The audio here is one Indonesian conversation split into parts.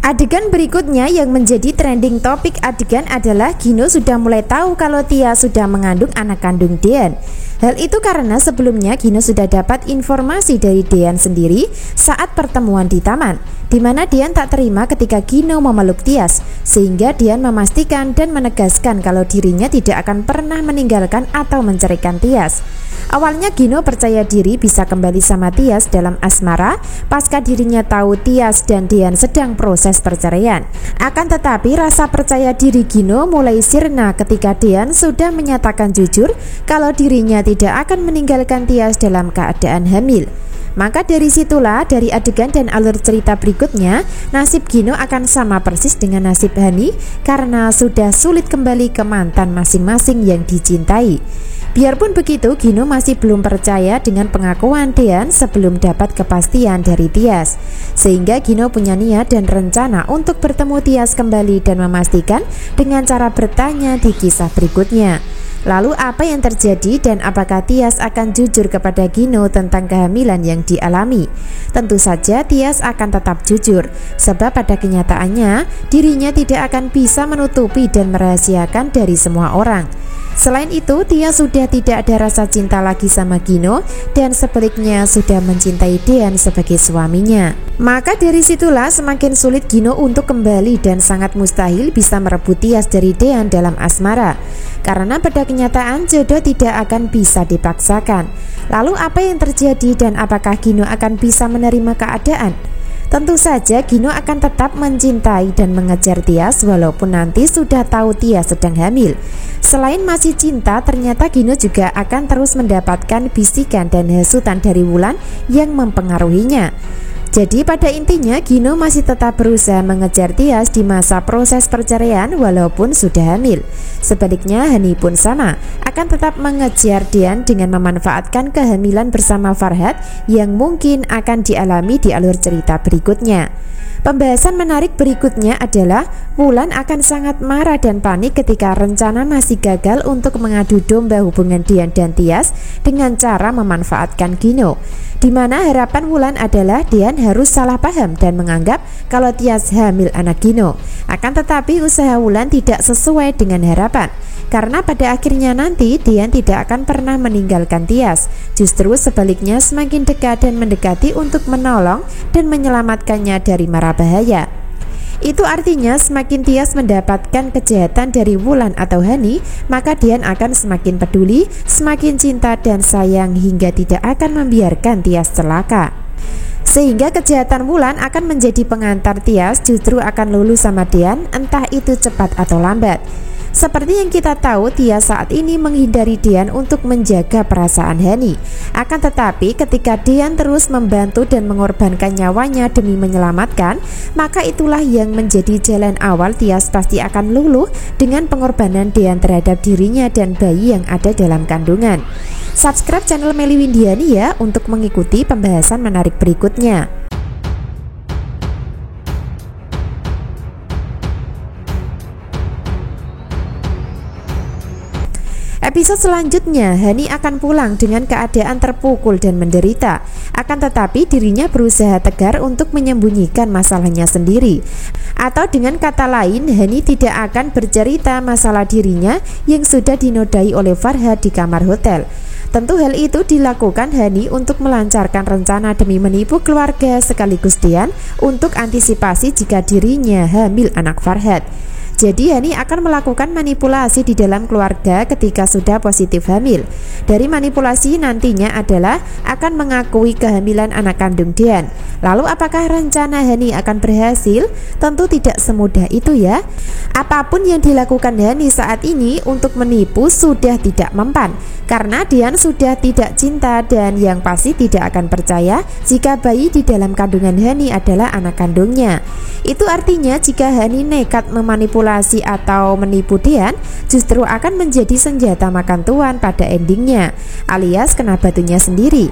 Adegan berikutnya yang menjadi trending topik adegan adalah Gino sudah mulai tahu kalau Tia sudah mengandung anak kandung Dean. Hal itu karena sebelumnya Gino sudah dapat informasi dari Dean sendiri saat pertemuan di taman, di mana Dean tak terima ketika Gino memeluk Tias, sehingga Dean memastikan dan menegaskan kalau dirinya tidak akan pernah meninggalkan atau menceraikan Tias. Awalnya Gino percaya diri bisa kembali sama Tias dalam asmara pasca dirinya tahu Tias dan Dean sedang proses perceraian. Akan tetapi rasa percaya diri Gino mulai sirna ketika Dean sudah menyatakan jujur kalau dirinya tidak akan meninggalkan Tias dalam keadaan hamil. Maka dari situlah, dari adegan dan alur cerita berikutnya, nasib Gino akan sama persis dengan nasib Hani karena sudah sulit kembali ke mantan masing-masing yang dicintai. Biarpun begitu, Gino masih belum percaya dengan pengakuan Dean sebelum dapat kepastian dari Tias. Sehingga Gino punya niat dan rencana untuk bertemu Tias kembali dan memastikan dengan cara bertanya di kisah berikutnya. Lalu apa yang terjadi dan apakah Tias akan jujur kepada Gino tentang kehamilan yang dialami? Tentu saja Tias akan tetap jujur, sebab pada kenyataannya dirinya tidak akan bisa menutupi dan merahasiakan dari semua orang. Selain itu, Tias sudah tidak ada rasa cinta lagi sama Gino dan sebaliknya sudah mencintai Dean sebagai suaminya. Maka dari situlah semakin sulit Gino untuk kembali dan sangat mustahil bisa merebut Tias dari Dean dalam asmara. Karena pada kenyataan jodoh tidak akan bisa dipaksakan. Lalu apa yang terjadi dan apakah Gino akan bisa menerima keadaan? Tentu saja Gino akan tetap mencintai dan mengejar Tias walaupun nanti sudah tahu Tias sedang hamil. Selain masih cinta, ternyata Gino juga akan terus mendapatkan bisikan dan hasutan dari Wulan yang mempengaruhinya. Jadi pada intinya Gino masih tetap berusaha mengejar Tias di masa proses perceraian walaupun sudah hamil. Sebaliknya Hani pun sama, akan tetap mengejar Dean dengan memanfaatkan kehamilan bersama Farhad yang mungkin akan dialami di alur cerita berikutnya. Pembahasan menarik berikutnya adalah Wulan akan sangat marah dan panik ketika rencana masih gagal untuk mengadu domba hubungan Dean dan Tias dengan cara memanfaatkan Gino, di mana harapan Wulan adalah Dean harus salah paham dan menganggap kalau Tias hamil anak Gino. Akan tetapi usaha Wulan tidak sesuai dengan harapan, karena pada akhirnya nanti Dean tidak akan pernah meninggalkan Tias. Justru sebaliknya semakin dekat dan mendekati untuk menolong dan menyelamatkannya dari mara bahaya. Itu artinya semakin Tias mendapatkan kejahatan dari Wulan atau Hani, maka Dean akan semakin peduli, semakin cinta dan sayang hingga tidak akan membiarkan Tias celaka. Sehingga kejahatan Wulan akan menjadi pengantar Tias justru akan lulus sama Dean, entah itu cepat atau lambat. Seperti yang kita tahu, Tias saat ini menghindari Dean untuk menjaga perasaan Hani. Akan tetapi ketika Dean terus membantu dan mengorbankan nyawanya demi menyelamatkan, maka itulah yang menjadi jalan awal Tias pasti akan luluh dengan pengorbanan Dean terhadap dirinya dan bayi yang ada dalam kandungan. Subscribe channel Melly Windiani ya untuk mengikuti pembahasan menarik berikutnya. Episode selanjutnya, Hani akan pulang dengan keadaan terpukul dan menderita. Akan tetapi dirinya berusaha tegar untuk menyembunyikan masalahnya sendiri. Atau dengan kata lain, Hani tidak akan bercerita masalah dirinya yang sudah dinodai oleh Farhad di kamar hotel. Tentu hal itu dilakukan Hani untuk melancarkan rencana demi menipu keluarga sekaligus Dean untuk antisipasi jika dirinya hamil anak Farhad. Jadi Hani akan melakukan manipulasi di dalam keluarga ketika sudah positif hamil. Dari manipulasi nantinya adalah akan mengakui kehamilan anak kandung Dean. Lalu apakah rencana Hani akan berhasil? Tentu tidak semudah itu ya. Apapun yang dilakukan Hani saat ini untuk menipu sudah tidak mempan, karena Dean sudah tidak cinta dan yang pasti tidak akan percaya jika bayi di dalam kandungan Hani adalah anak kandungnya. Itu artinya jika Hani nekat memanipulasi atau menipu Dean, justru akan menjadi senjata makan tuan pada endingnya, alias kena batunya sendiri.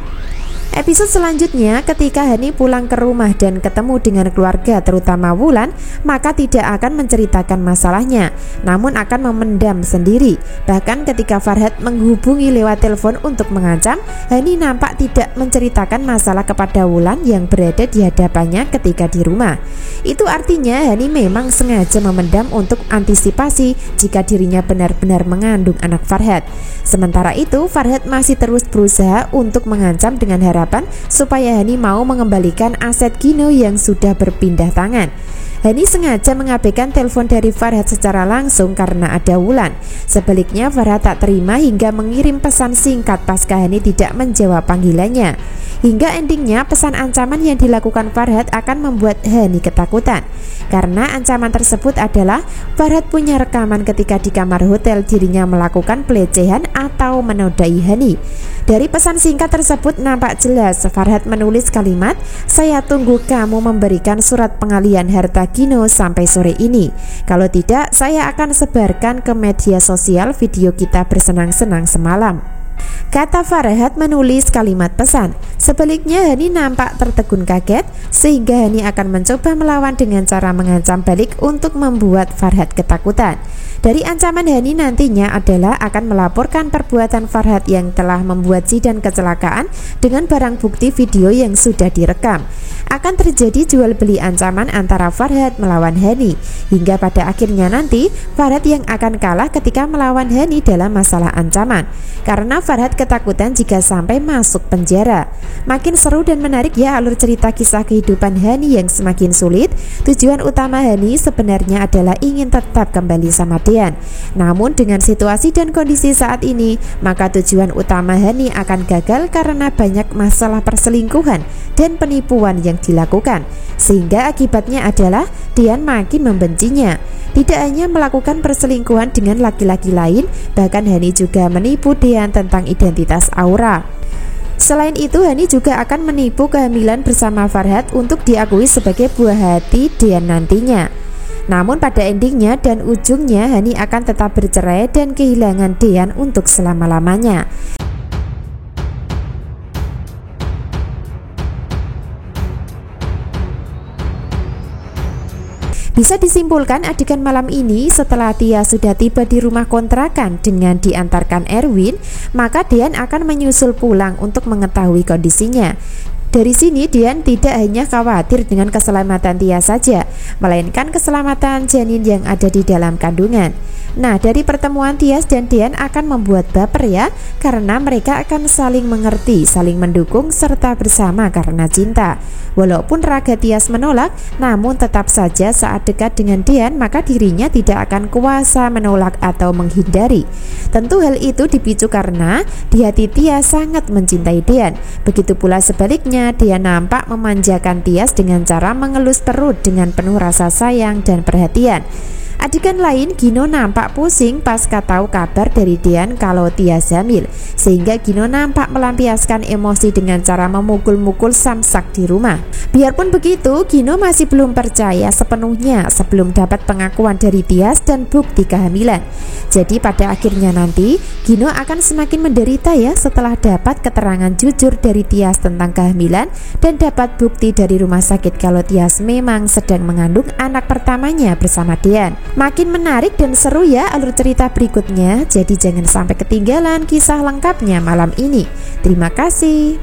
Episode selanjutnya, ketika Hani pulang ke rumah dan ketemu dengan keluarga terutama Wulan, maka tidak akan menceritakan masalahnya, namun akan memendam sendiri. Bahkan ketika Farhad menghubungi lewat telepon untuk mengancam, Hani nampak tidak menceritakan masalah kepada Wulan yang berada di hadapannya ketika di rumah. Itu artinya Hani memang sengaja memendam untuk antisipasi jika dirinya benar-benar mengandung anak Farhad. Sementara itu, Farhad masih terus berusaha untuk mengancam dengan harapan supaya Hani mau mengembalikan aset Gino yang sudah berpindah tangan. Hani sengaja mengabaikan telepon dari Farhad secara langsung karena ada Wulan. Sebaliknya, Farhad tak terima hingga mengirim pesan singkat pasca Hani tidak menjawab panggilannya. Hingga endingnya pesan ancaman yang dilakukan Farhad akan membuat Hani ketakutan. Karena ancaman tersebut adalah Farhad punya rekaman ketika di kamar hotel dirinya melakukan pelecehan atau menodai Hani. Dari pesan singkat tersebut nampak jelas Farhad menulis kalimat, "Saya tunggu kamu memberikan surat pengalihan harta Gino sampai sore ini. Kalau tidak, saya akan sebarkan ke media sosial video kita bersenang-senang semalam." Kata Farhad menulis kalimat pesan. Sebaliknya Hani nampak tertegun kaget, sehingga Hani akan mencoba melawan dengan cara mengancam balik untuk membuat Farhad ketakutan. Dari ancaman Hani nantinya adalah akan melaporkan perbuatan Farhad yang telah membuat Zidan kecelakaan dengan barang bukti video yang sudah direkam. Akan terjadi jual beli ancaman antara Farhad melawan Hani, hingga pada akhirnya nanti Farhad yang akan kalah ketika melawan Hani dalam masalah ancaman, karena Farhad ketakutan jika sampai masuk penjara. Makin seru dan menarik ya alur cerita kisah kehidupan Hani yang semakin sulit. Tujuan utama Hani sebenarnya adalah ingin tetap kembali sama Dean. Namun dengan situasi dan kondisi saat ini, maka tujuan utama Hani akan gagal karena banyak masalah perselingkuhan dan penipuan yang dilakukan, sehingga akibatnya adalah Dean makin membencinya. Tidak hanya melakukan perselingkuhan dengan laki-laki lain, bahkan Hani juga menipu Dean tentang identitas Aura. Selain itu, Hani juga akan menipu kehamilan bersama Farhad untuk diakui sebagai buah hati Dean nantinya. Namun pada endingnya dan ujungnya Hani akan tetap bercerai dan kehilangan Dean untuk selama-lamanya. Bisa disimpulkan adegan malam ini setelah Tia sudah tiba di rumah kontrakan dengan diantarkan Erwin, maka Dean akan menyusul pulang untuk mengetahui kondisinya. Dari sini Dean tidak hanya khawatir dengan keselamatan Tia saja, melainkan keselamatan janin yang ada di dalam kandungan. Nah, dari pertemuan Tias dan Dean akan membuat baper ya, karena mereka akan saling mengerti, saling mendukung, serta bersama karena cinta. Walaupun raga Tias menolak, namun tetap saja saat dekat dengan Dean, maka dirinya tidak akan kuasa menolak atau menghindari. Tentu hal itu dipicu karena di hati Tias sangat mencintai Dean. Begitu pula sebaliknya, Dean nampak memanjakan Tias dengan cara mengelus perut dengan penuh rasa sayang dan perhatian. Adegan lain, Gino nampak pusing pasca tahu kabar dari Dean kalau Tias hamil, sehingga Gino nampak melampiaskan emosi dengan cara memukul-mukul samsak di rumah. Biarpun begitu, Gino masih belum percaya sepenuhnya sebelum dapat pengakuan dari Tias dan bukti kehamilan. Jadi pada akhirnya nanti, Gino akan semakin menderita ya setelah dapat keterangan jujur dari Tias tentang kehamilan dan dapat bukti dari rumah sakit kalau Tias memang sedang mengandung anak pertamanya bersama Dean. Makin menarik dan seru ya alur cerita berikutnya, jadi jangan sampai ketinggalan kisah lengkapnya malam ini. Terima kasih.